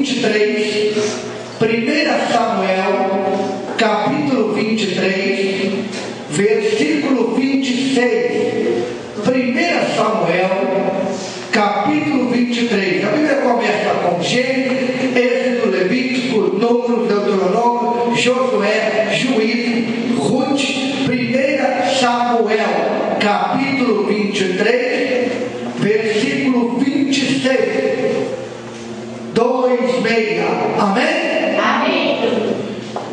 23, 1 Samuel, capítulo 23, versículo 26. 1 Samuel, capítulo 23. A Bíblia começa com Gênesis, Êxodo, Levítico, Números, Deuteronômio, Josué, Juízes, Ruth. 1 Samuel, capítulo 23, versículo 26. 2:6. Amém? Amém.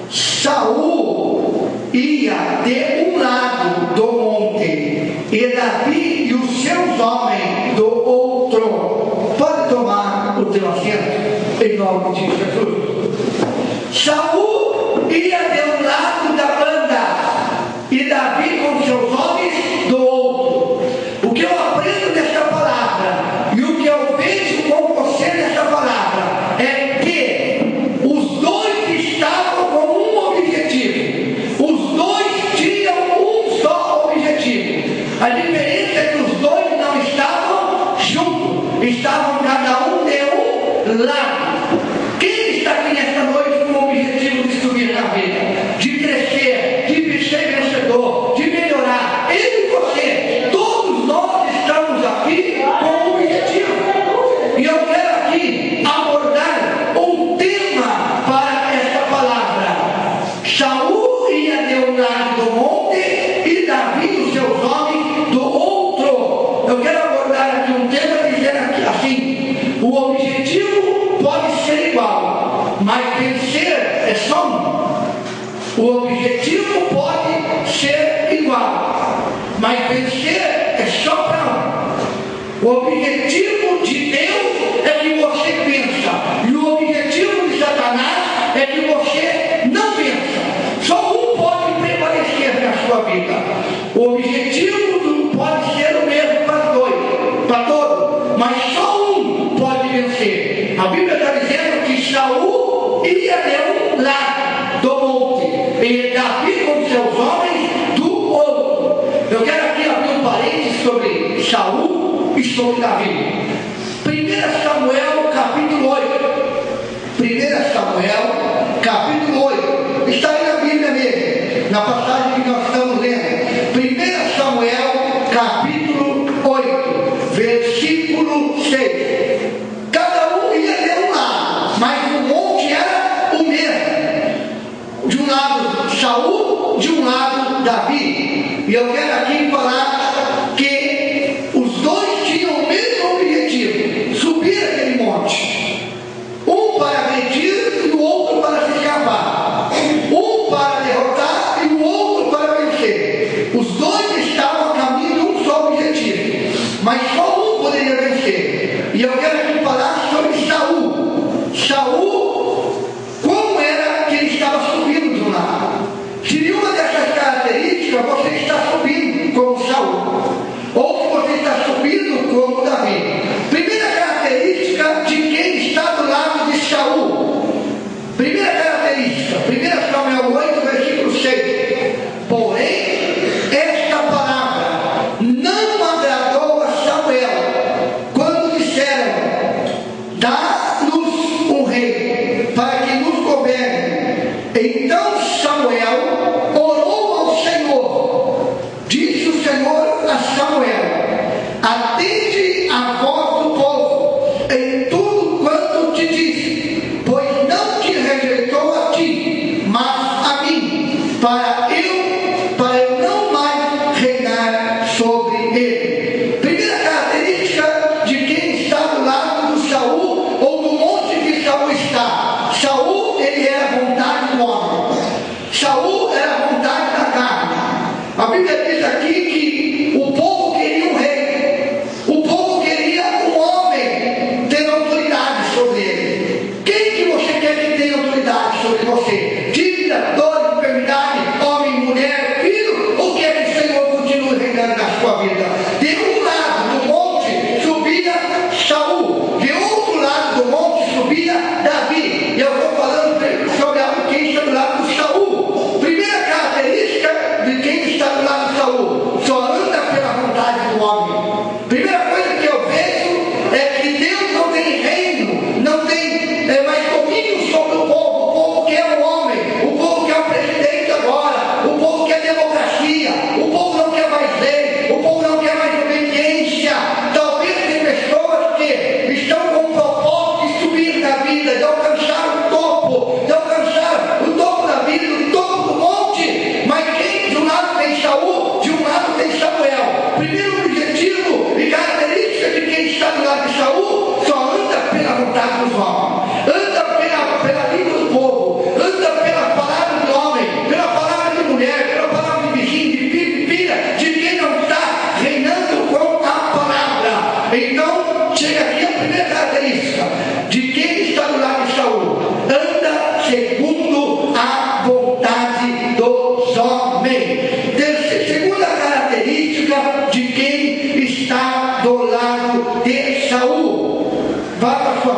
Saul ia de um lado do monte e Davi e os seus homens do outro. Pode tomar o teu assento em nome de Jesus. Saul ia de um lado da banda e Davi com seus homens do outro. O que eu aprendo desta palavra e o que eu vejo com você nesta palavra é que os dois estavam com um objetivo. Os dois tinham um só objetivo. A diferença é que os dois não estavam juntos, estavam cada um de um lado. Quem está aqui nesta noite com o objetivo de subir na vida, de crescer, de ser vencedor, de melhorar? Eu e você, todos nós estamos aqui com um objetivo. E eu quero aqui abordar um tema para esta palavra. Saul ia de um lado do monte e Davi e os seus homens do outro. Eu quero abordar aqui um tema dizendo assim: o objetivo pode ser igual, mas vencer é só um. O objetivo pode ser igual, mas vencer é só para um. O objetivo de Deus é que você vença, e o objetivo de Satanás é que você não vença. Só um pode prevalecer na sua vida. O objetivo pode ser o mesmo para dois, para todos, mas só um pode vencer. A Bíblia está dizendo que Saul ia de um lado do monte e Davi com seus homens do outro. Eu quero aqui abrir um parênteses sobre Saul e sobre Davi. 1 Samuel capítulo 8. 1 Samuel capítulo 8. Está aí na Bíblia mesmo, na passagem que nós estamos lendo. 1 Samuel capítulo 8, versículo 6. Cada um ia de um lado, mas o monte era o mesmo. De um lado Saul, de um lado Davi. E eu quero aqui falar que os dois tinham o mesmo objetivo: subir aquele monte. Um para agredir e o outro para se escapar. Um para derrotar e o outro para vencer. Os dois estavam a caminho de um só objetivo, mas só um poderia vencer. E eu quero aqui falar sobre Saul. Saul, como era que ele estava subindo de um lado? Se uma dessas características você está subindo como Saul, ou se você está subindo como Davi. Primeira característica de quem está do lado de Saul. Primeira característica, 1 Samuel 8, versículo 6. Porém, esta palavra não agradou a Samuel quando disseram: dá-nos um rei para que nos governe. Então Samuel orou ao Senhor. Disse o Senhor a Samuel: atende a voz do povo em tudo quanto te disse, pois não te rejeitou a ti, mas a mim, para eu não mais reinar sobre ele. Primeira característica de quem está do lado do Saul, ou do monte que Saul está. Saul, ele era a vontade do homem. Saul vida, de alcançar o topo da vida, o topo do monte. Mas quem de um lado tem Saul, de um lado tem Samuel. Primeiro objetivo e característica de quem está do lado de Saul: só anda pela vontade dos homens, anda pela língua do povo, anda pela palavra de homem, pela palavra de mulher, pela palavra de vizinho, de filho, de filha, de quem não está reinando com a palavra. Então, chega aqui a primeira característica de quem está do lado de Saul: anda segundo a vontade dos homens. Segunda característica de quem está do lado de Saul. Vá para a sua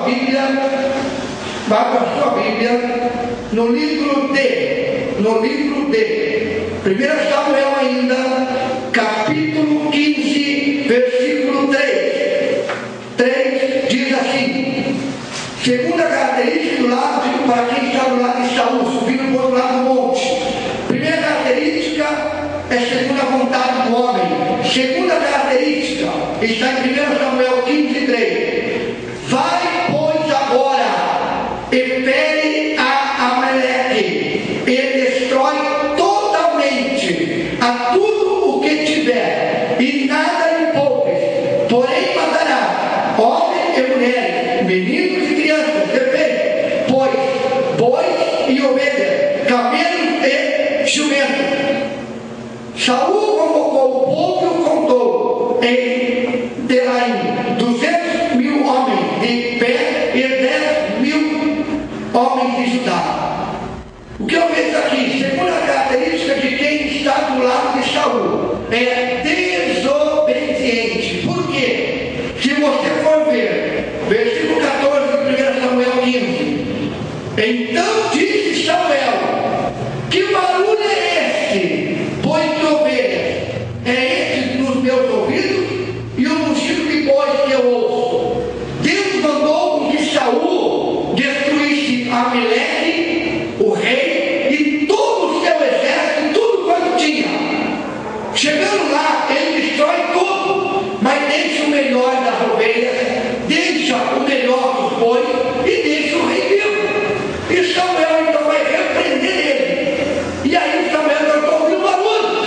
Bíblia, no livro de 1 Samuel ainda, capítulo 15, versículo 3 diz assim: segunda característica do lado para quem está do lado de Saul, subindo para o outro lado do monte. Primeira característica é segundo a vontade do homem. Segunda característica está em 1 Samuel 15, 3. Vai, pois, agora e fere a Amaleque e destrói totalmente a tudo o que tiver, e nada lhe poupes, porém matará homens e mulheres, meninos e crianças, repente, pois bois e ovelhas, camelos e jumentos. Saul convocou o povo e o contou em Telaim, 200.000 homens de pé e 10.000 homens de Judá. O que eu vejo aqui, segunda característica de quem está do lado de Saul, é desobediente. Por quê? Se você for ver, versículo 14 de 1 Samuel 15: então disse Samuel: que barulho é este? Pois de ovelhas é este nos meus ouvidos, e o mugido de bois que eu ouço. Deus mandou com que Saul destruísse Amaleque, o rei, e todo o seu exército, tudo quanto tinha. Chegando lá, ele destrói tudo, mas deixa o melhor das ovelhas, deixa o melhor dos bois e deixa o rei vivo. E Samuel então vai repreender ele. E aí Samuel então ouviu o barulho.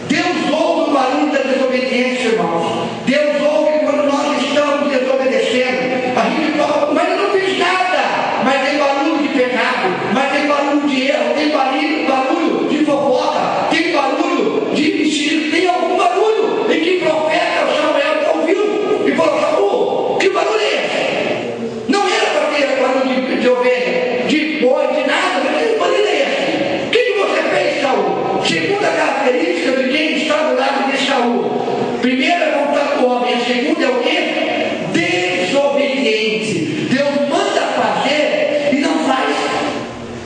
Deus ouve o barulho da desobediência, irmãos. Deus ouve quando nós estamos desobedecendo. A gente fala: mas eu não fiz nada. Mas tem barulho de pecado, mas tem barulho de erro, tem barulho de fofoca, tem barulho de mentira, tem algum barulho em que o profeta Samuel ouviu e falou: Saul, que barulho é esse? Não era para ter barulho de ovelha, de boi, de nada, mas que barulho é esse? O que você fez, Saul? Segunda característica de quem está do lado de Saul: primeiro é vontade do homem, a segunda é o quê? Desobediente. Deus manda fazer e não faz.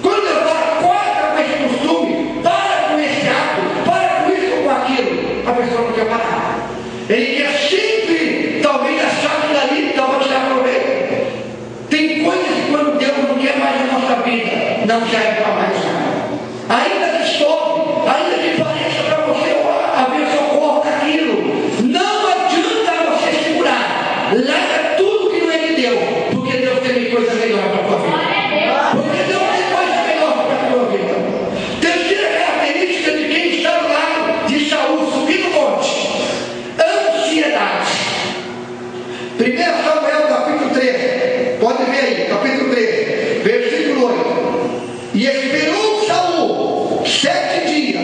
Quando eu falo: corta com esse costume, para com esse ato, para com isso ou com aquilo, a pessoa não quer parar. Ele quer sempre, talvez, achar que dali dá para tirar proveito. Tem coisas que quando Deus não quer mais na nossa vida, não serve para mais nada. Ainda que sobe, ainda que pareça para você haver socorro naquilo, não adianta você segurar. Larga tudo que não é de Deus, porque Deus tem coisa melhor para a tua vida. Porque Deus tem coisa melhor para a tua vida. Terceira característica de quem está do lado de Saul, subir no monte: ansiedade. 1 Samuel capítulo 3, pode ver aí, capítulo 3, versículo 8. E esperou Saul 7 dias,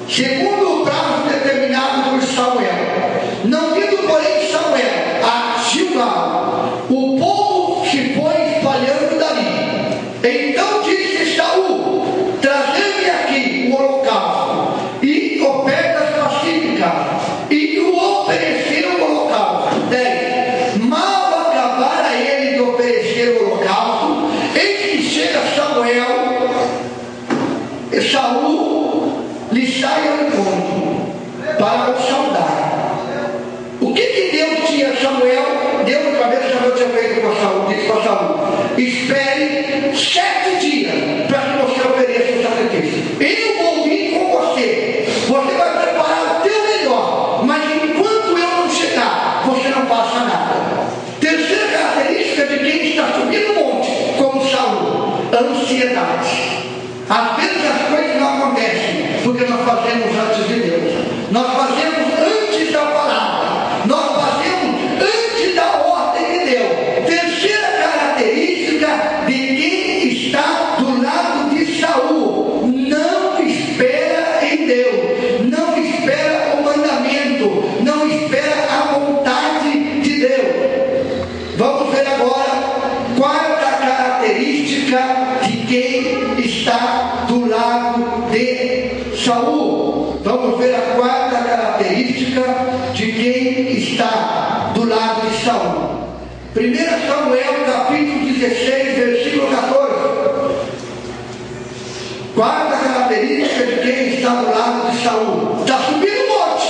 segundo o prazo determinado por Samuel. Não vindo, porém, Samuel a Gilgal, o povo se foi espalhando dali. Então disse Saul: trazei-me aqui o holocausto e ofertas pacíficas, e o ofereceu o holocausto. 10. Mal acabara ele de oferecer o holocausto, eis que chega Samuel, e Saul lhe sai ao encontro para o saudar. O que Deus tinha Samuel? Deus, outra vez, Samuel tinha feito com Saul, disse para Saul: espere 7 dias para que você ofereça o sacrifício. Eu vou vir com você. Você vai preparar o teu melhor, mas enquanto eu não chegar, você não faça nada. Terceira característica de quem está subindo o monte: ansiedade. Às vezes as coisas não acontecem porque nós fazemos antes de Deus. Nós fazemos antes da palavra. Nós fazemos antes da ordem de Deus. Terceira característica de quem está do lado de Saul: não espera em Deus, não espera o mandamento, não espera a vontade de Deus. Vamos ver agora quarta característica de quem está do lado de Saul. Vamos ver a quarta característica de quem está do lado de Saul. 1 Samuel capítulo 16, versículo 14. Quarta característica de quem está do lado de Saul: está subindo o monte.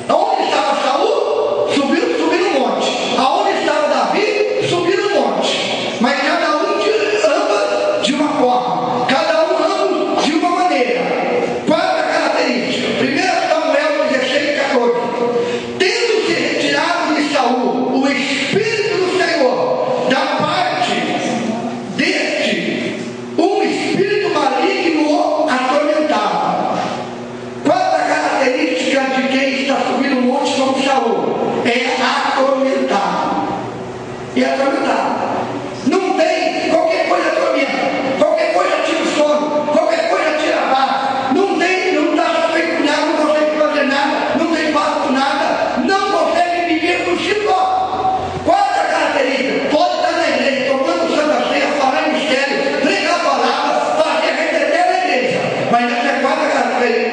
Aonde estava Saul? Subiu o monte. Aonde estava Davi? Subiu o monte. Mas cada um anda de uma forma, cada um anda de uma maneira. Quarta característica: 1 Samuel 16, 14. Tendo se retirado de Saul o Espírito do Senhor da parte deste, um espírito maligno o atormentava. Quarta característica de quem está subindo o monte como Saul: é atormentado. E atormentado. Não tem, qualquer coisa atormenta, qualquer coisa tira o sono, qualquer coisa tira a paz. Não tem, não está satisfeito com nada, não consegue fazer nada, não tem paz com nada, não consegue viver por si só. Quarta característica: pode estar na igreja, tomando santa ceia, falar em mistério, pregar a palavra, fazer a reteté na igreja. Mas essa é a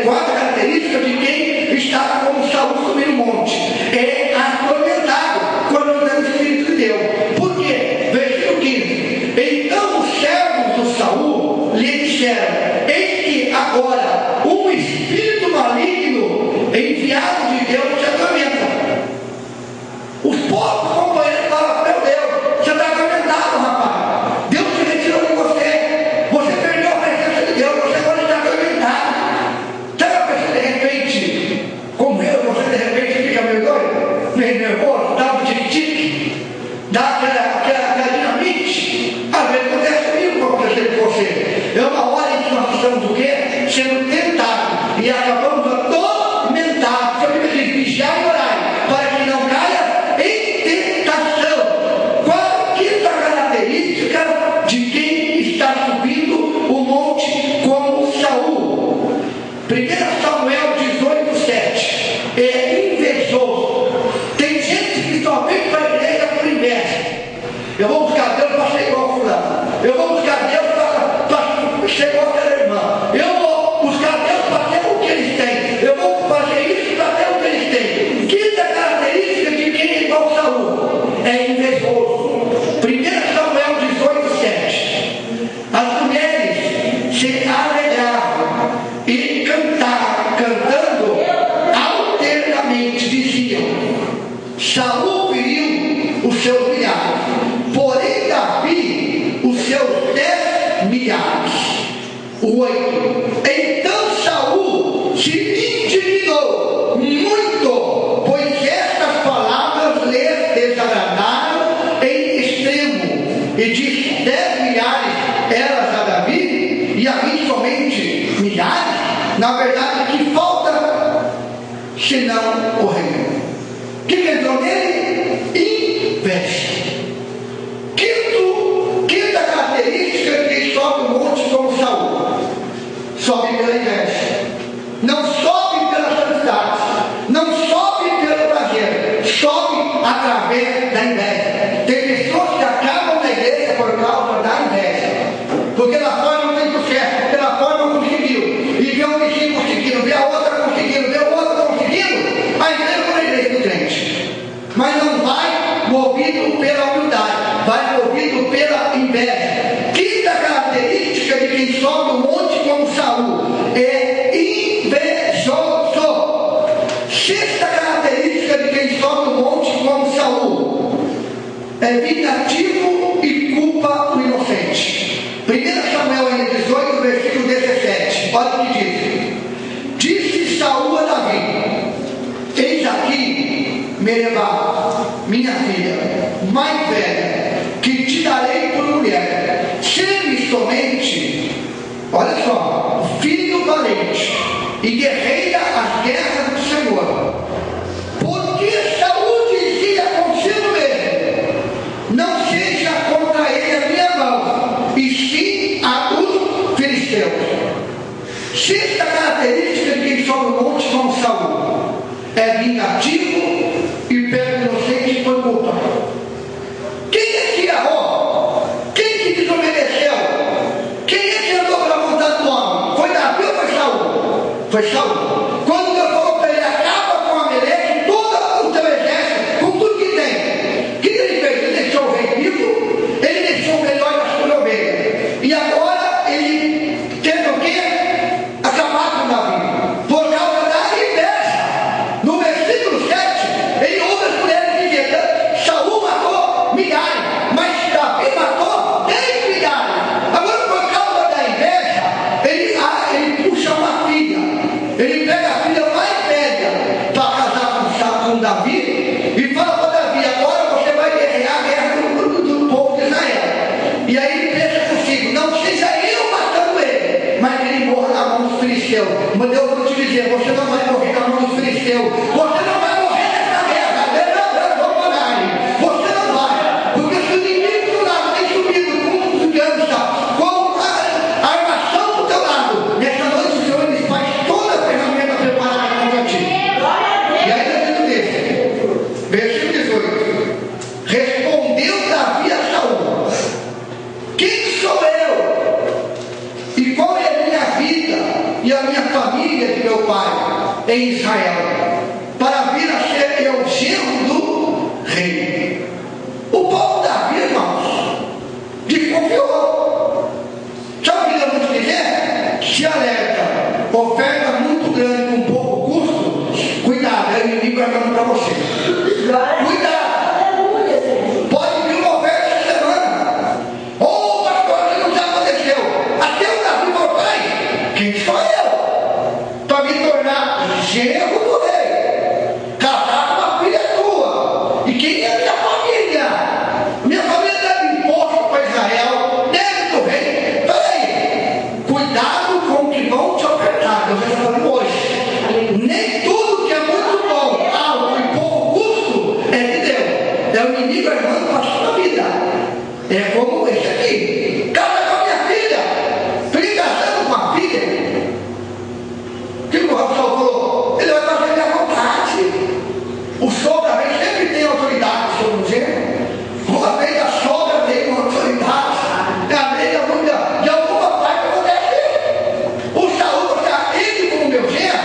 quarta característica de quem está como Saul subindo o monte: é atormentado quando não tem o Espírito de Deus. Por quê? Versículo 15. Então os servos do Saul lhe disseram: eis que agora um espírito maligno enviado de Deus te atormenta. Os povos companheiros falaram: meu Deus, você está atormentado, rapaz. Deus te retirou de você. Você perdeu a presença de Deus. Você agora está atormentado. Sabe a pessoa de repente, como eu, você de repente fica meio doido, meio nervoso, dá um tique-tique, dá aquela dinamite. Às vezes acontece comigo, como aconteceu com você. É uma hora em que nós estamos o quê? Sendo tentados. E acabamos atormentados. Você fica de vigiar e orar, para que não caia em tentação. Qual a quinta característica de quem está subindo o monte como Saul? 1 Samuel 18, 7. É invejoso. Tem gente que só vem para a igreja por inveja. Eu vou buscar Deus para ser igual a fulano. Eu vou buscar Deus para ser igual aquela irmã. Eu vou buscar Deus para ter o que eles têm. Eu vou fazer isso para ter o que eles têm. Quinta característica de quem é igual a Saul: é invejoso. 1 Samuel 18, 7. As mulheres se alegravam e cantando alternamente diziam: Saul feriu os seus milhares, porém Davi os seus 10 milhares. 8. Então Saul se indignou muito, pois estas palavras lhe desagradaram em extremo, e disse: 10 milhares eras a Davi, e a mim somente milhares? Na verdade, que falta senão o reino? O que entrou nele? Inveja. Quinta característica de quem sobe o monte como Saul: sobe pela inveja. Não sobe pela santidade, não sobe pelo prazer, sobe através da inveja. Tem pessoas que acabam na igreja por causa da inveja, porque lá fora não tem sucesso, porque lá fora não conseguiu, e vê um vizinho conseguindo, vê a outra conseguindo, vê o outro conseguindo, aí vem para a igreja do crente. Mas não vai movido pela humildade, vai movido pela inveja. Quinta característica de quem sobe o monte como Saul: é invejoso. Sexta característica de quem sobe o monte como Saul: é vingativo e culpa o inocente. 1 Samuel 18, versículo 17. Olha o que diz: disse Saul a Davi: eis aqui Mereba, minha filha mais velha, que te darei por mulher. Se-me somente Sexta característica de quem sobe o monte como Saul: é vingativo e pega o inocente e põe culpa. Quem é que errou? Quem que desobedeceu? Quem é que andou para a vontade do homem? Foi Davi ou foi Saul? Foi Saul. Quando Deus falou para ele: acaba com Amaleque e todo o teu exército, com tudo que tem. O que ele fez? Ele deixou o rei vivo, ele deixou o melhor das suas ovelhas. E agora ele teve o quê? Acabar com Davi. Por causa da inveja. No versículo 7, ele ouve as mulheres dizendo: Saul matou milhares, mas Davi matou 10 milhares. Agora, por causa da inveja, ele puxa uma filha. Ele pega a filha mais velha para casar com Davi e fala para Davi: agora você vai guerrear a guerra do povo de Israel. E aí ele pensa consigo: não seja eu matando ele, mas que ele morra na mão dos filisteus. Mas Deus vou te dizer: você não vai morrer na mão dos filisteus. Você não vai morrer nessa guerra. Eu vou parar. Você não vai. Porque se o inimigo do lado tem subido com criança, com a armação do teu lado, nessa noite o Senhor ele faz toda a ferramenta preparada contra ti. E aí eu digo versículo 18: respondeu Davi a Saul: quem sou eu? E qual é a minha vida e a minha família de meu pai em Israel, para vir a ser eu genro do rei? O povo Davi, irmãos, desconfiou. Sabe o que eu vou te dizer? Se alerta, oferta muito grande com pouco custo, cuidado, é o inimigo armando para você. Cuidado. Pode vir uma oferta essa semana. Ô pastor, que não já aconteceu. Até o Davi falou: pai, quem sou eu? Para me tornar genro do rei, casar com uma filha tua. E quem é minha família? Minha família deve imposto para Israel, deve do rei. Peraí, cuidado com o que vão te ofertar. Eu estou falando hoje. Nem tudo que é muito bom, algo e pouco custo, é de Deus. É o inimigo armando para a sua vida. É como esse aqui: casa com a minha filha. Fica casando com a filha. O que o Rafael falou? Ele vai fazer minha vontade. O sogra vem, sempre tem autoridade sobre o gênero. Uma vez a sogra tem uma autoridade, a meia mulher, de alguma parte acontece. O Saul, ele como meu genro,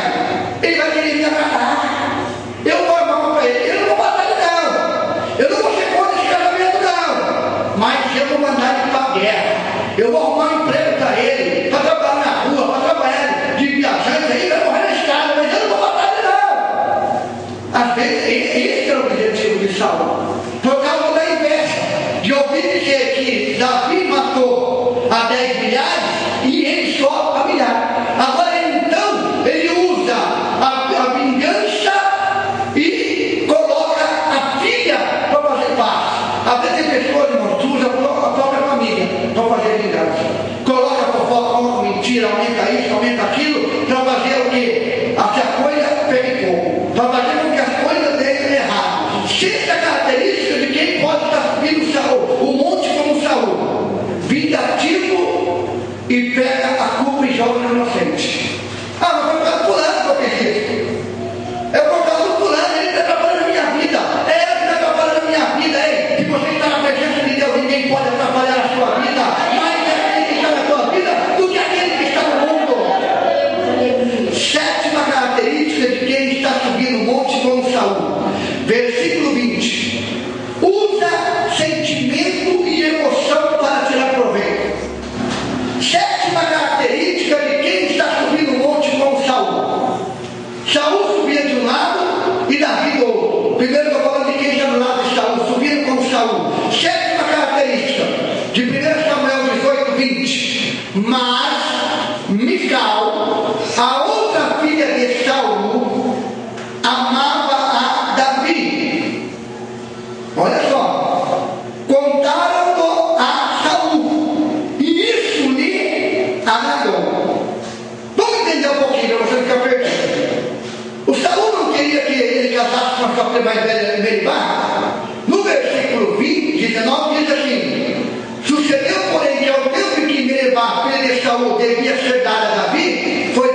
ele vai querer me agradar. Eu vou armar para ele. Eu não vou matar ele, não. Eu não vou ser contra esse casamento, não. Mas eu vou mandar ele para a guerra. Eu vou arrumar um emprego para ele, para trabalhar na rua, para trabalhar de viajante. Ele vai morrer na estrada, mas eu não vou matar ele, não. Às vezes, esse é o objetivo de Saul. Por causa da inveja, de ouvir dizer que Davi matou a 10 milhares e ele só a milhares. Agora, então, ele usa a vingança e coloca a filha para fazer paz. Às vezes tem pessoas, irmãos, que usam a própria família para fazer vingança. Coloca a fofoca, coloca mentira, aumenta isso, aumenta aquilo, para fazer o quê? Que a coisa pegue fogo, para fazer com que as coisas deem errado. Sexta característica de quem pode estar subindo o monte como Saul: vingativo e pega a culpa e joga no inocente. Ah, mas foi por causa do fulano que eu fiz isso. É por causa do fulano, ele está atrapalhando a minha vida. É ele que está atrapalhando a minha vida. É. Se você está na presença de Deus, ninguém pode atrapalhar a sua vida. Mais aquele que está na sua vida do que aquele que está no mundo. Sétima característica de quem está subindo o monte como Saul. Versículo 20: usa sentimento e emoção para tirar proveito. Sétima característica de quem está subindo o monte como Saul. Saul subia de um lado e Davi do outro. Primeiro estou falando de quem está do lado de Saul, subindo como Saul. Sétima característica de 1 Samuel 18, 20: mas Mical, a outra filha de Saul, amava a Davi. Olha só, contaram-no a Saul e isso lhe agradou. Vamos entender um pouquinho para você ficar perdido. O Saul não queria que ele casasse com a sua filha mais velha, Meribá. No versículo 19 diz assim: sucedeu, porém, que ao tempo em que Meribá, filha de Saul, devia ser dada a Davi, foi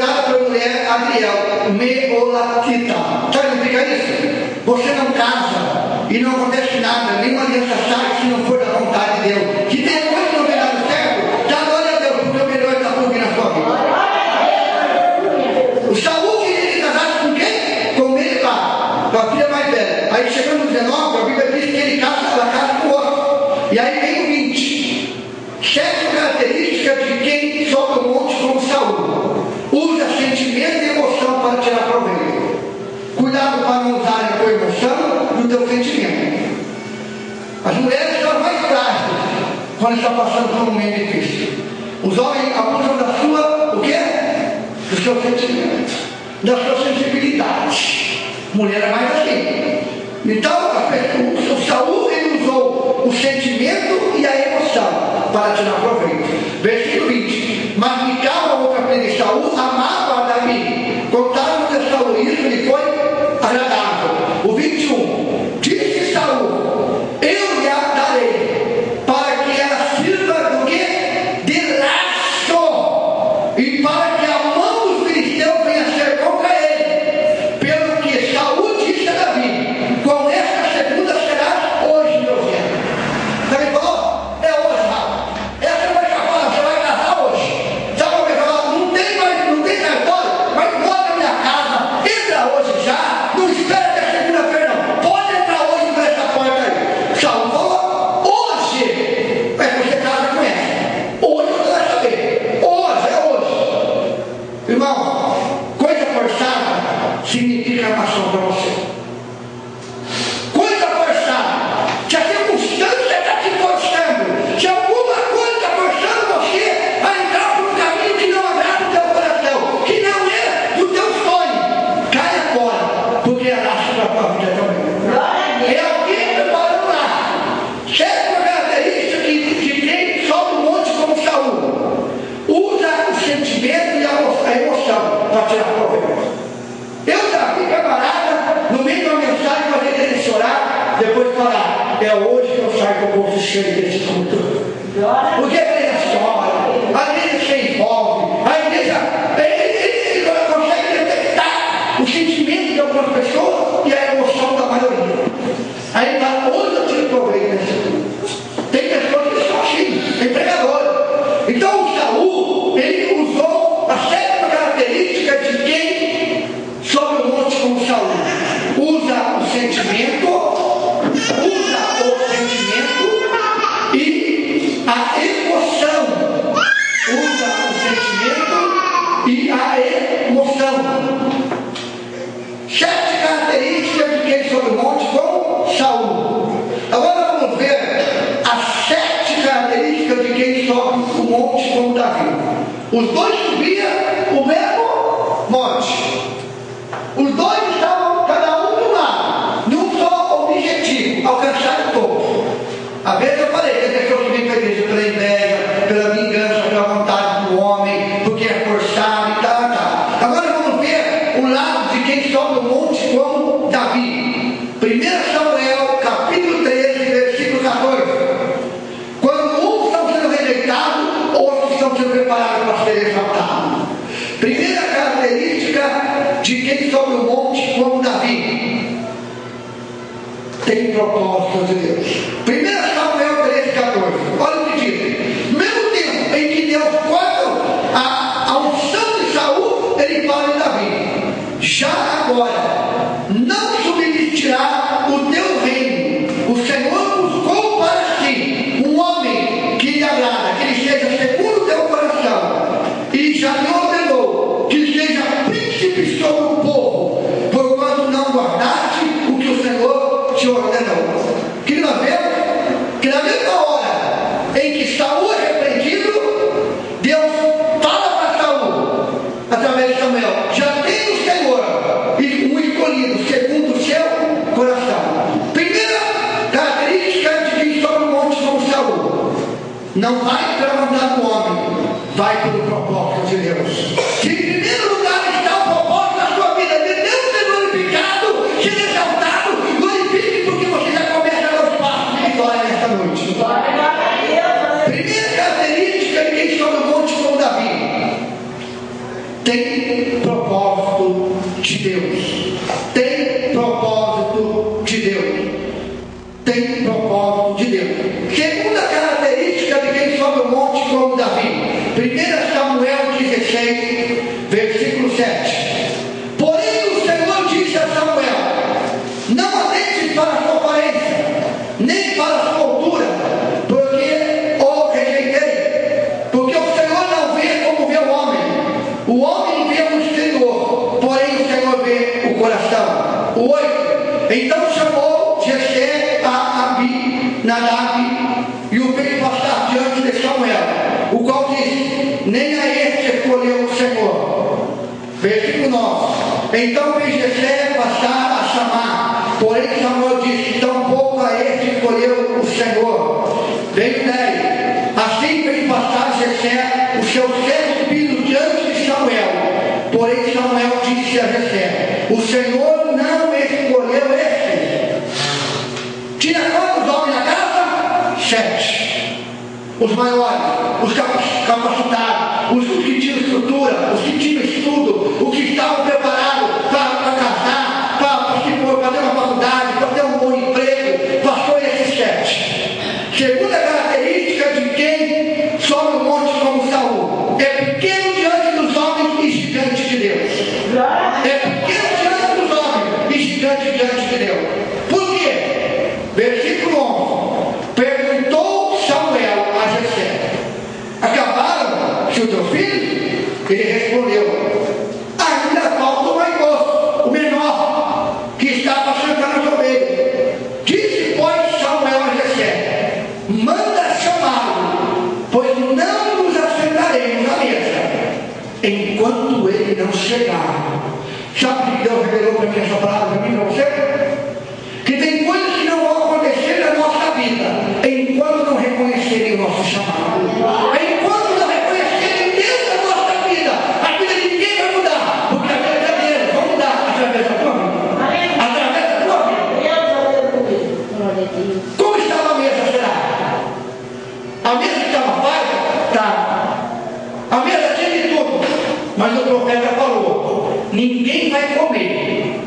característica de quem sobe o monte como Saul. Usa sentimento e emoção para tirar proveito. Cuidado para não usar a tua emoção e o teu sentimento. As mulheres são as mais frágeis quando estão passando por um momento difícil. Os homens abusam da sua, o quê? Do seu sentimento, da sua sensibilidade. Mulher é mais assim. Então, o Saul, ele usou o sentimento e a emoção para tirar proveito. Versículo 20. Mas Mical, a outra filha de Saul, amava a Davi. Contaram que Saul isso lhe foi agradável. O 21. Disse Saul: eu lhe a darei, para que ela sirva do quê? De laço, e para que a mão dos filisteus venha a ser contra ele. Pelo que Saul disse a Davi: com esta segunda será hoje, meu filho. Davi falou: é hoje, Rafa. Essa vai escapar, você vai casar hoje. Sabe o que falou? Não tem cartório, mas bota na minha casa, entra hoje já, não espera até segunda-feira não. Pode entrar hoje por essa porta aí. Saul falou: hoje é que você casa com ela. Hoje você vai saber. Hoje, é hoje. Irmão, coisa forçada significa amação para você. Coisa forçada, se a circunstância está te forçando, se alguma coisa está forçando você a entrar por um caminho que não agrada o teu coração, que não é do teu sonho, caia fora, porque é laço para a tua vida também. É alguém preparando laço. Sétima característica que quem sobe o monte como Saul: usa o sentimento e a emoção para tirar proveito. Eu já vi camarada, no meio de uma mensagem, fazer ele chorar, depois falar: é hoje que eu saio com o bolso cheio desse culto. Porque a igreja chora, a igreja se envolve, a igreja ele consegue detectar o sentimento de algumas pessoas e a emoção da maioria. Aí fala: hoje eu tiro proveito desse culto. Tem pessoas que são assim, tem pregadores. Então o Saul, ele usou a sétima característica de quem sobe o monte como Saul: usa o sentimento e a emoção. Usa o sentimento e a emoção. 7 características de quem sobe o monte como Saul. Agora vamos ver as 7 características de quem sobe o monte como Davi. Os dois subiam o mesmo monte. Os dois estavam cada um de um lado, de um só objetivo: alcançar o topo. Às vezes eu falei que as pessoas vêm para a igreja pela inveja, pela vingança, pela vontade do homem, porque é forçado e tal. Agora vamos ver o lado de quem sobe o monte como Davi. 1 Samuel, capítulo 13, versículo 14. Quando uns estão sendo rejeitados, outros estão sendo preparados para ser exaltados. Primeira característica de quem sobe o monte como Davi: tem propósito de Deus. 1 Samuel 13,14. Olha o que diz: mesmo tempo em que Deus corta a unção de Saul, ele fala em Davi: já agora não subsistirá o teu reino. O Senhor buscou para si um homem que lhe agrada, que ele seja segundo o teu coração, e já lhe ordenou que seja príncipe sobre o povo, porquanto não guardaste o que o Senhor te ordenou. Que nós vemos que na mesma hora em que Saul é repreendido, Deus fala para Saul através de Samuel: já tem o Senhor e um escolhido segundo o seu coração. Primeira característica de quem sobe o monte como Saul: não vai pela vontade do homem, vai pelo propósito de Deus. Se em primeiro lugar está o propósito da sua vida, de Deus ser glorificado, ser exaltado, glorifique, porque você já começa a dar os passos de vitória nesta noite. Primeira característica de quem sobe o monte como Davi: tem propósito de Deus. Tem propósito de Deus. Tem propósito de Deus. Segunda característica de quem sobe o monte como Davi: 1 Samuel 16, versículo 7. Porém o Senhor disse a Samuel: não atentes para a sua aparência, nem para a sua altura, porque o rejeitei. Porque o Senhor Então fez Jessé passar a chamar. Porém Samuel disse: tampouco a este escolheu o Senhor. Veio 10. Assim fez passar Jessé o seu 7 filhos diante de Samuel. Porém Samuel disse a Jessé: o Senhor não escolheu este. Tinha quantos homens na casa? 7. Os maiores, os capacitados, os que tinham estrutura, os que tinham estudo, os que estavam preparados para casar, para fazer uma faculdade, para ter um bom emprego. Passou esses 7. Segunda característica de quem sobe o monte como Saul: é pequeno diante dos homens e gigante de Deus. É pequeno diante dos homens e gigante diante de Deus. Por quê? Versículo 11. Perguntou Samuel a Jessé: acabaram-se os teus filhos? Ele respondeu: ainda falta o mais moço, o menor, que estava sentado as ovelhas. Disse, pois, Samuel a Jessé: manda chamá-lo, pois não nos assentaremos à mesa enquanto ele não chegar. Sabe que Deus revelou para mim essa palavra, para mim e para você? Que tem coisas que não vão acontecer na nossa vida enquanto não reconhecerem o nosso chamado. Enquanto não reconhecerem Deus na nossa vida, a vida de ninguém vai mudar, porque a vida é dele vai mudar através da tua vida. Através da tua vida. Como estava a mesa, será? A mesa estava farta? Tá. A mesa tinha de tudo, mas o profeta falou: ninguém vai comer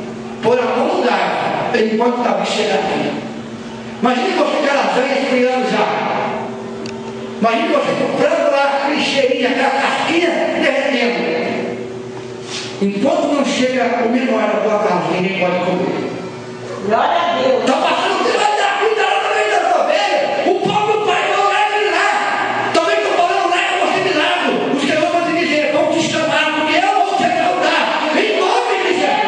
por a mão no lugar enquanto Davi chegar aqui. Imagine você com a lasanha esfriando já. Imagine você comprando lá aquele cheirinho, aquela casquinha derretendo. Enquanto não chega o menor da tua casa, ninguém pode comer. Glória a Deus. Está passando, você vai dar cuidado lá no meio das ovelhas. O povo do Pai não leva ele lá. Também estou falando, leva você de lado. O Senhor vai te dizer: vão te chamar, porque eu vou te exaltar. Em nome de Jesus.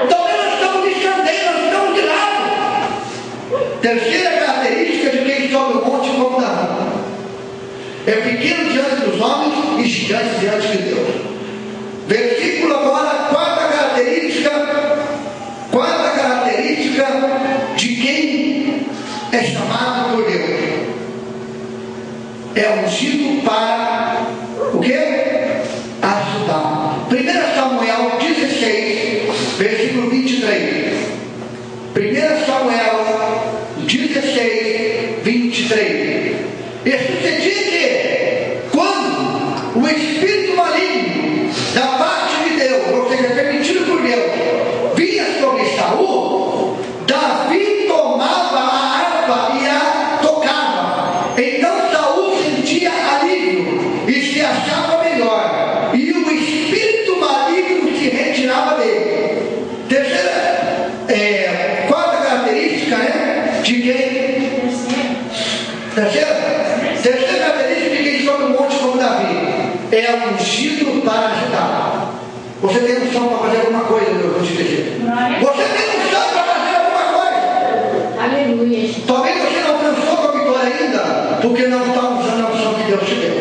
Também nós estamos de candeia, nós estamos de lado. Terceira característica de quem sobe o monte como Davi: é pequeno diante dos homens e gigante diante de Deus. Versículo agora, quarta característica de quem é chamado por Deus: é ungido para o quê? Ajudar. 1 Samuel 16, versículo 23. 1 Samuel 16, 23. E sucedia que, quando o espírito maligno da parte de Deus, ou seja, permitido por Deus, vinha sobre Saul, Davi tomava a harpa e a tocava. Então Saul sentia alívio e se achava melhor, e o espírito maligno se retirava dele. Quarta característica, né? De quem? Terceira característica de quem sobe o monte como Davi: é ungido para ajudar. Você tem unção para fazer alguma coisa, Deus, vou te dizer. Você tem unção para fazer alguma coisa. Aleluia. Talvez você não alcançou com a vitória ainda, porque não está usando a unção que Deus te deu.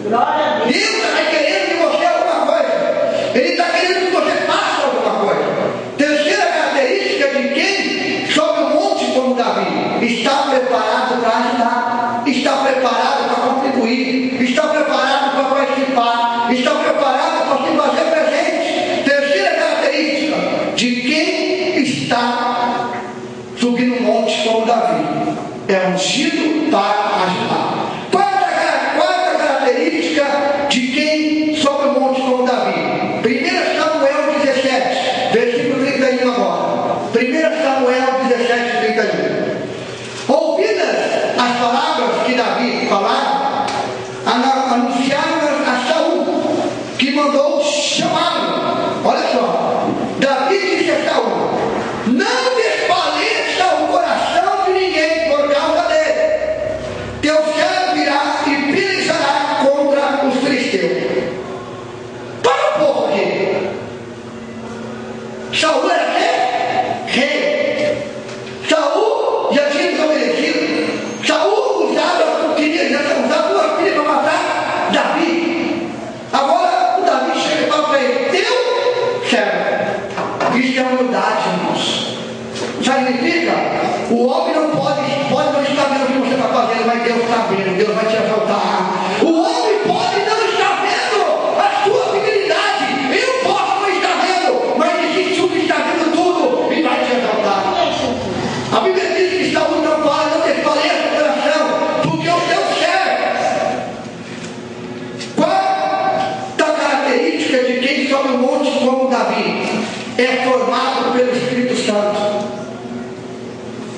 Glória a Deus. Deus está querendo de você alguma coisa. Ele está querendo que você faça alguma coisa. Terceira característica de quem sobe o monte como Davi: está preparado para ajudar, está preparado para contribuir, está preparado para participar, está preparado para se fazer presente. Terceira característica de quem está subindo o monte como Davi: é ungido para ajudar. Quarta característica de quem sobe o monte como Davi: 1 Samuel 17, versículo 31 agora. 1 Samuel 17, 31. Ouvidas as palavras que Davi falava, anunciaram a Saul, que mandou chamá-lo. Olha só, Davi disse a Saul: não desfaleça o coração de ninguém por causa dele. Teu servo virá e pelejará contra os filisteus. Para um pouco aqui. Saul era quem? Rei. Saul já tinha desobedecido. Saul queria usar duas filhas para matar Davi. é formado pelo Espírito Santo.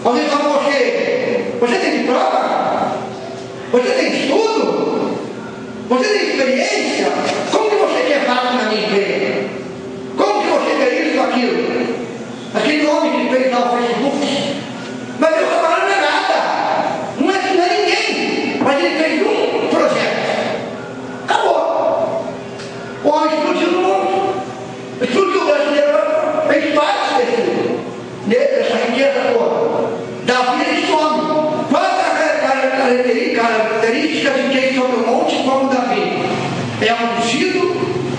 Alguém fala, você tem prova? Você tem estudo? Você tem experiência? Como que você quer falar na minha igreja? Como que você quer isso ou aquilo? Aquele homem que fez lá o Facebook, mas eu falando não é nada, não é ninguém, mas ele fez um projeto, acabou. O homem explodiu no mundo, explodiu o brasileiro, fez parte dessa riqueza toda. Davi ele some. Qual é a característica de quem sobe o monte como Davi? É ungido,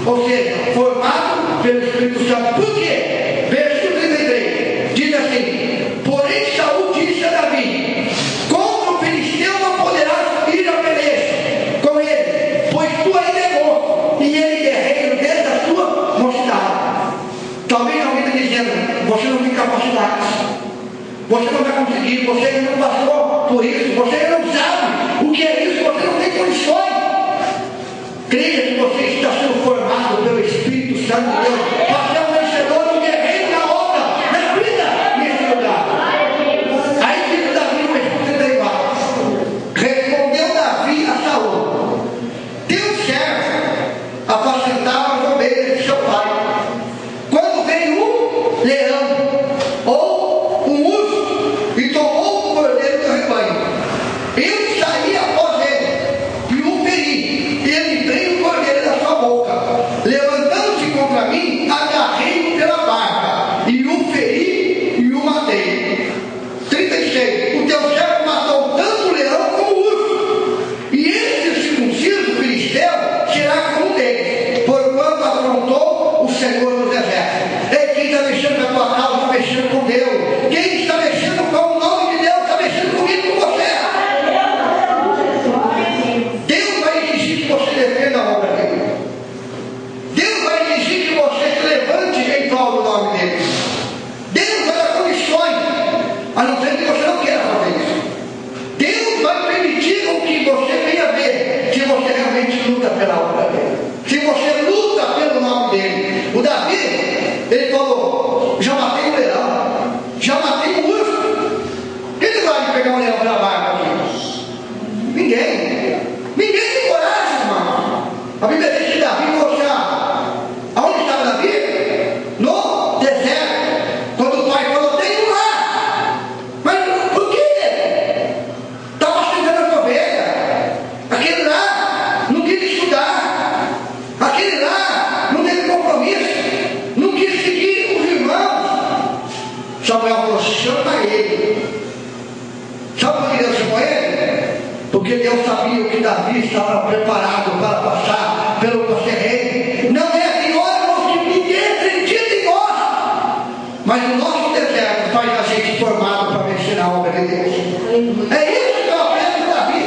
ou seja, formado pelo Espírito Santo. Por quê? Versículo 33 diz assim: porém Saul disse a Davi: contra o filisteu não poderás ir a peleja com ele, pois tu ainda é moço, e ele guerreiro desde a sua mocidade. Talvez alguém está dizendo: você não tem capacidade, você não vai conseguir, você ainda não passou por isso, você ainda não sabe o que é isso, você não tem condições. Creia que você está sendo formado pelo Espírito Santo de Deus para ser um vencedor, um guerreiro na obra, na vida, nesse lugar. Aí diz Davi no versículo 34: respondeu Davi a Saul: teu servo apacentava as ovelhas de seu pai, quando veio um leão ou um urso e tomou o cordeiro do rebanho, eu saí após ele e o feri, e ele veio o cordeiro da sua boca, levantando-se contra mim, agarrei-o pela barba e o feri e o matei. 36: o teu servo matou tanto o leão como o urso, e esse circunciso filisteu será como um deles, porquanto afrontou o Senhor dos exércitos. Ei, quem está mexendo com a tua causa está mexendo com Deus. Quem está mexendo com o nome de Deus está mexendo comigo, com você. Deus vai exigir que você defenda a obra dele. Deus vai exigir que você se levante em prol do nome dele. Deus vai dar condições, a não ser que você não queira fazer isso. Deus vai permitir com que você venha ver se você realmente luta pela obra dele, se você luta pelo nome dele. O Davi, ele falou: já matei um leão, já matei um urso. Quem vai pegar um leão pela barba aqui? Ninguém tem coragem, irmão. A Bíblia diz que Davi mostrar aonde estava Davi? No deserto. Quando o pai falou: tem um lá. Mas por quê? Estava chegando as ovelhas. Aquele lá não quis estudar, aquele lá não teve compromisso, não quis seguir os irmãos. Samuel falou: chama ele. Sabe por que Deus chamou ele? Porque Deus sabia que Davi estava preparado para passar pelo ser rei. Não é que órgãos que ninguém acredita em nós, mas o nosso deserto faz a gente formado para vencer a obra de Deus. É isso que eu aprendo com Davi.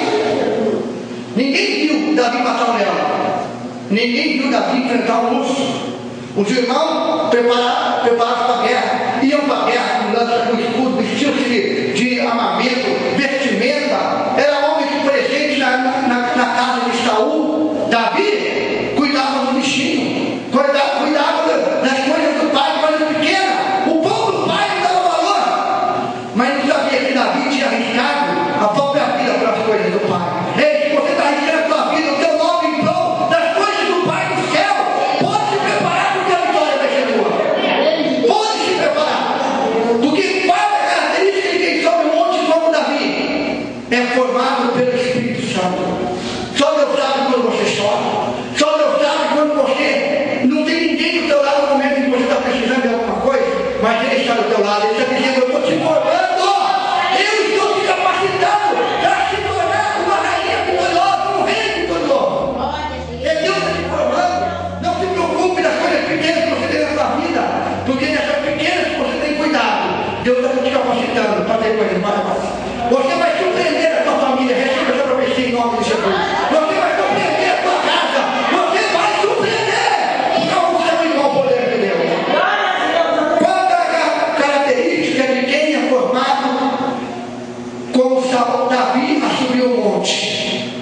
Ninguém viu Davi matar um leão, ninguém viu Davi enfrentar um urso. Os irmãos preparados para a guerra, iam para a guerra com lança, com escudo, vestiam-se de armamento, vestimenta. Era homem que presente na casa de Saul. Davi cuidava do bichinho, cuidava das coisas do pai, coisas pequenas. O pão do pai não dava valor, mas não sabia que Davi tinha arriscado a própria vida para as coisas do pai. Ei, se você está arriscando a tua vida, o teu nome em prol das coisas do Pai do céu, pode se preparar, porque a vitória vai ser tua. Pode se preparar, porque qual é a característica de quem sobe o monte como Davi? É formado pelo Espírito Santo. Só Deus sabe quando você chora, só Deus sabe quando você não tem ninguém do teu lado no momento em que você está precisando de alguma coisa, mas Ele está do teu lado. Ele está dizendo: eu estou te formando, eu estou te capacitando para se tornar uma rainha vitoriosa, um rei vitorioso. É Deus que está te formando. Não se preocupe das coisas pequenas que você tem na sua vida, porque dessas pequenas que você tem cuidado, Deus está te capacitando para ter coisas maiores. Você vai surpreender a tua família, receba essa profecia em nome de Jesus. Você vai surpreender a tua casa, você vai surpreender o seu irmão, poder de Deus. Qual é a característica de quem é formado como Davi a subir o monte?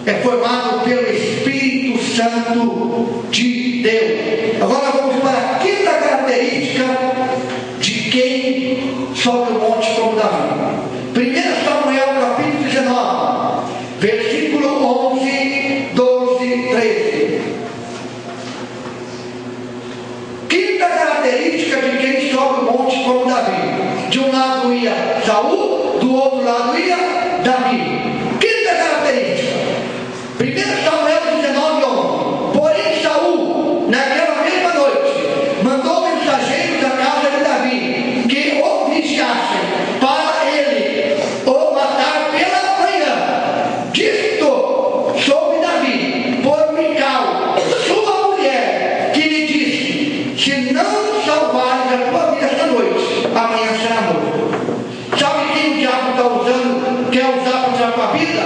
É formado pelo Espírito Santo de Deus. Agora vamos para a quinta característica característica de quem sobe o monte como Davi. 1 Samuel capítulo 19, versículo 11, 12, 13. Quinta característica de quem sobe o monte como Davi. De um lado ia Saul, do outro lado ia Davi. Quinta característica. 1 Samuel 19, 11. Porém Saul, naquela mesma noite, mandou mensageiros à casa de Davi, que o vigiassem para ele o matar pela manhã. Disto soube Davi por Mical, sua mulher, que lhe disse: se não salvares a tua vida esta noite, amanhã será morto. Sabe quem o diabo está usando, quer usar para tirar a tua vida?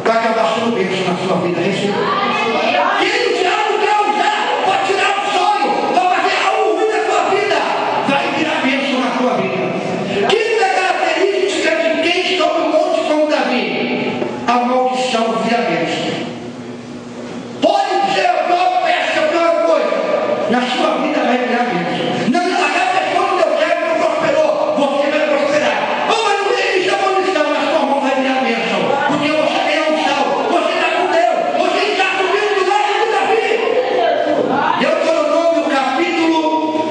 Vai acabar sendo bênção na sua vida. Quem o diabo quer usar para tirar o sonho, para fazer algo ruim na tua vida, vai virar bênção na tua vida. Quinta característica de quem sobe o monte como Davi: a maldição vira bênção. Pode ser a pior peça, a pior coisa, na sua vida vai virar bênção. Não, a pessoa não deu certo, não prosperou, você vai prosperar. Oh, mas não existe a maldição, mas sua mão vai virar bênção, porque você tem a unção, você está com Deus, você está subindo do lado de Davi. Deuteronômio capítulo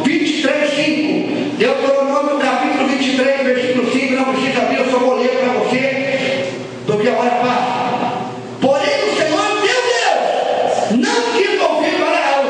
23, 5. Deuteronômio capítulo 23, versículo 5. Não precisa abrir, eu só vou ler para você, porque a hora passa. Porém o Senhor teu Deus não quis ouvir Balaão,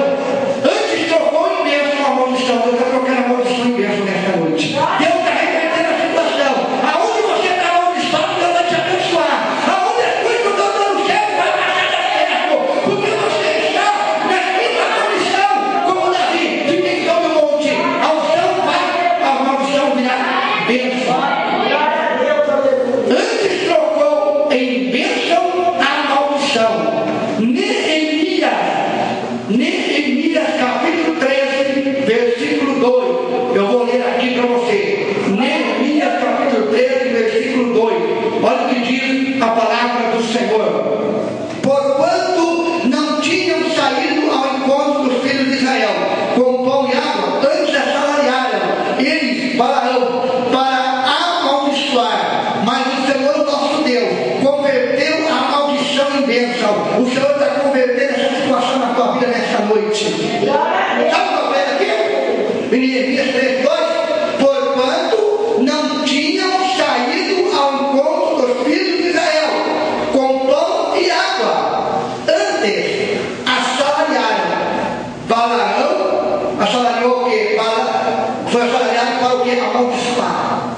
antes trocou em bênção a maldição. Deus está trocando a maldição em bênção nesta noite. Deus está revertendo a situação. Aonde você está amaldiçoado, Deus vai te abençoar. Aonde as coisas não estão dando certo, vai passar a dar certo, porque você está na quinta condição como Davi, de quem sobe o monte. A unção vai, a maldição virá bênção. Antes trocou em bênção a maldição. Neemias capítulo 13, versículo 2. Eu vou ler aqui para você. Neemias capítulo 13, versículo 2. Olha o que diz a palavra do Senhor. Porquanto não tinham saído ao encontro dos filhos de Israel com pão e água, antes assalariaram eles Balaão para amaldiçoar. Mas o Senhor, o nosso Deus, converteu a maldição em bênção. O Senhor está convertendo essa situação na tua vida nessa noite. Sabe o que é aqui? Em Neemias 3, 2. Porquanto não tinham saído ao encontro dos filhos de Israel com pão e água, antes assalariaram. Balaão assalariou o quê? Foi assalariado para o quê? Amaldiçoar.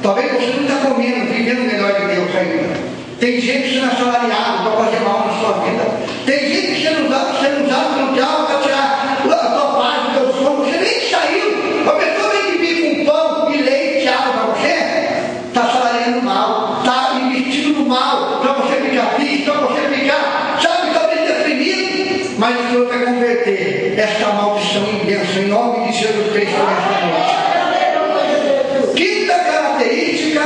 Talvez você não está comendo, vivendo o melhor de Deus ainda. Tem gente sendo assalariado para fazer mal na sua vida. Tem gente sendo usado pelo diabo para tirar a tua paz, o teu sono. Você nem saiu. A pessoa vem que vive com pão e leite e água para você, está assalariando mal, está investindo no mal, para você ficar triste, para você ficar, sabe, talvez deprimido. Mas o Senhor vai converter esta maldição em bênção, em nome de Jesus Cristo nesta noite. Quinta característica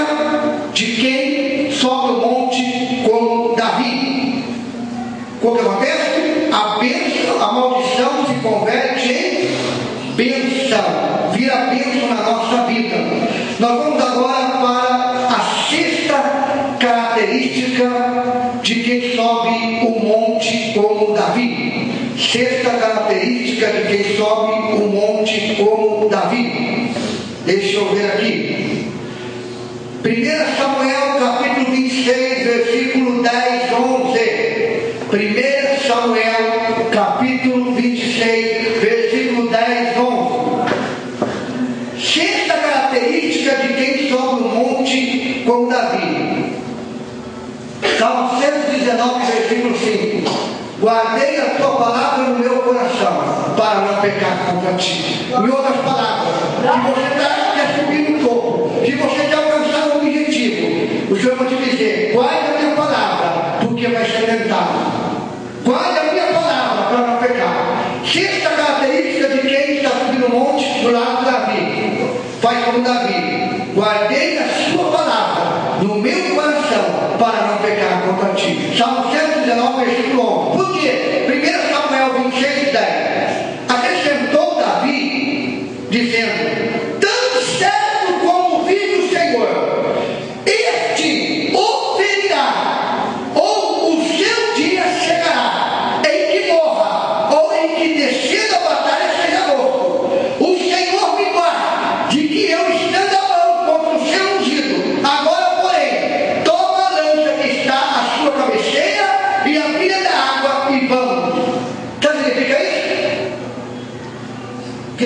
de quem sobe o monte como Davi. O que acontece? A bênção, a maldição se converte em bênção, vira bênção na nossa vida. Nós vamos agora para a sexta característica de quem sobe o monte como Davi. Sexta característica de quem sobe o monte como Davi. Deixa eu ver aqui. 1 Samuel capítulo 26, versículo 10, 11. 1 Samuel capítulo 26, versículo 10, 11. Sexta característica de quem sobe o monte como Davi. Salmo 119, versículo 5. Guardei a tua palavra no meu coração para não pecar contra ti. Em outras palavras, se você quer subir no topo, se você quer alcançar um objetivo, o Senhor vai te dizer: guarda a minha palavra, porque vai ser tentado. Guarda a minha palavra para não pecar. Sexta característica de quem está subindo o monte do lado de Davi. Faz como Davi: guardei a sua palavra no meu coração para não pecar contra ti. Salmo 119, versículo 11. Por quê? 1 Samuel 26, 10. Acrescentou Davi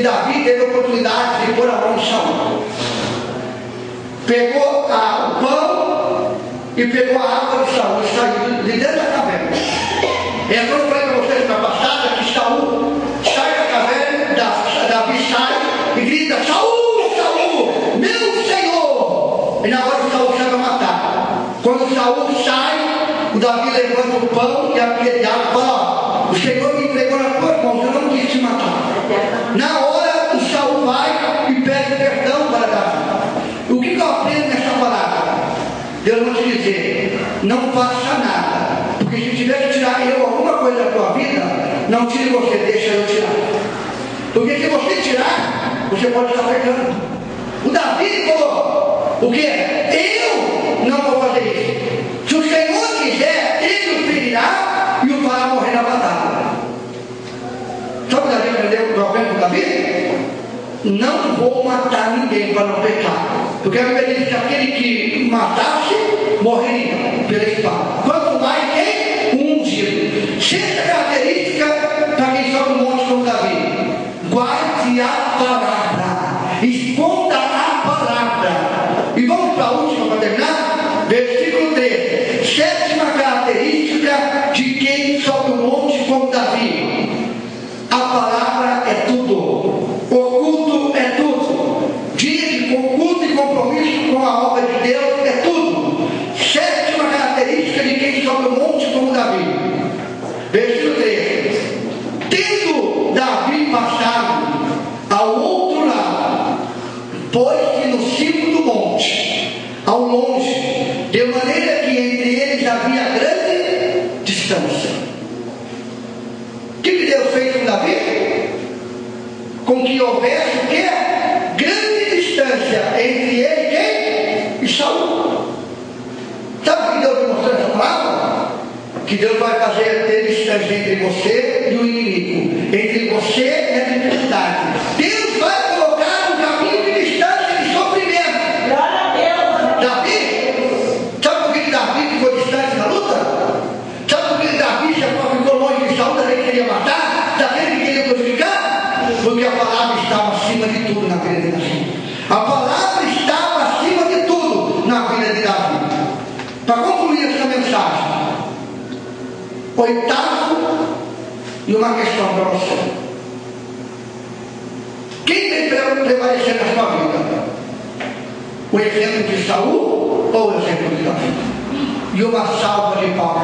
Davi teve a oportunidade de pôr a mão em Saul. Pegou o pão e pegou a água de Saul e saiu de dentro da caverna. Quando eu falei para vocês na passada que Saul sai da caverna, Davi sai e grita: Saul, Saul, meu Senhor! E na hora que Saul sai para matar. Quando Saul sai, o Davi levanta o pão e a pia de água e fala: o Senhor me entregou nas tuas mãos, eu não quis te matar. Na hora, o Saul vai e pede perdão para Davi. O que eu aprendo nessa palavra? Deus vai te dizer: não faça nada, porque se tiver que tirar alguma coisa da tua vida, não tire você, deixa eu tirar. Porque se você tirar, você pode estar pecando. O Davi falou: o que? Eu não vou fazer isso. Se o Senhor quiser, ele o ferirá e o fará morrer na batalha. Sabe o que Davi aprendeu com Davi? Não vou matar ninguém para não pecar. Porque a Bíblia diz que aquele que matasse, morreria pela espada. Quanto mais quem? Um ungido. Sexta característica para quem sobe o monte como Davi: guarde a palavra, esconda a palavra. E vamos para a última para terminar? Versículo 13. Sétima característica de quem sobe o monte como Davi: a palavra é tudo, o culto é tudo, dia de culto e compromisso com a obra de Deus é tudo. Sétima característica de quem sobe o monte como Davi. Versículo 13. Tendo Davi passado ao outro lado, pôs-se no cimo do monte, ao longe, de maneira que entre eles havia grande distância. O que Deus fez com Davi? Com que houvesse o quê? Grande distância entre ele quem? E Saul. Sabe o que Deus me mostrou nessa palavra? Que Deus vai fazer ter distância entre você e o inimigo, entre você e a dificuldade. Deus vai colocar um caminho de distância, de sofrimento. Glória a Deus. Davi, sabe por que Davi ficou distante na luta? Sabe por que Davi ficou longe de Saul, daquele que queria matar, daquele que queria prejudicar? Porque a palavra estava acima de tudo na vida de Davi. A palavra estava acima de tudo na vida de Davi. Para concluir essa mensagem, oitavo, e uma questão para você: quem tem prevalecer na sua vida? O exemplo de Saul ou o exemplo de Davi? E uma salva de palmas.